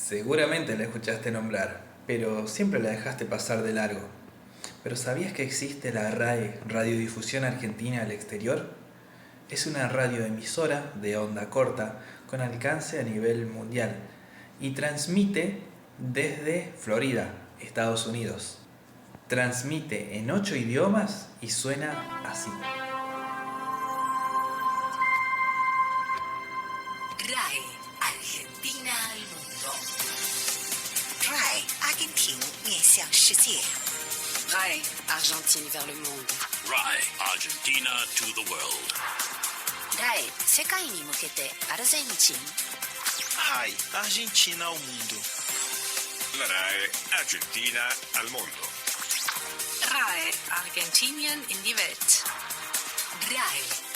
Seguramente la escuchaste nombrar, pero siempre la dejaste pasar de largo. ¿Pero sabías que existe la RAE, Radiodifusión Argentina al Exterior? Es una radioemisora de onda corta con alcance a nivel mundial y transmite desde Florida, Estados Unidos. Transmite en 8 idiomas y suena así. RAE, Argentina al mundo. RAE, Argentina 面向世界。RAE, Argentine vers le monde. RAE, Argentina to the world. RAE, 世界に向けてアルゼンチン。RAE, Argentina ao mundo. La RAE, Argentina al mundo. RAE, Argentinien in die Welt. RAE,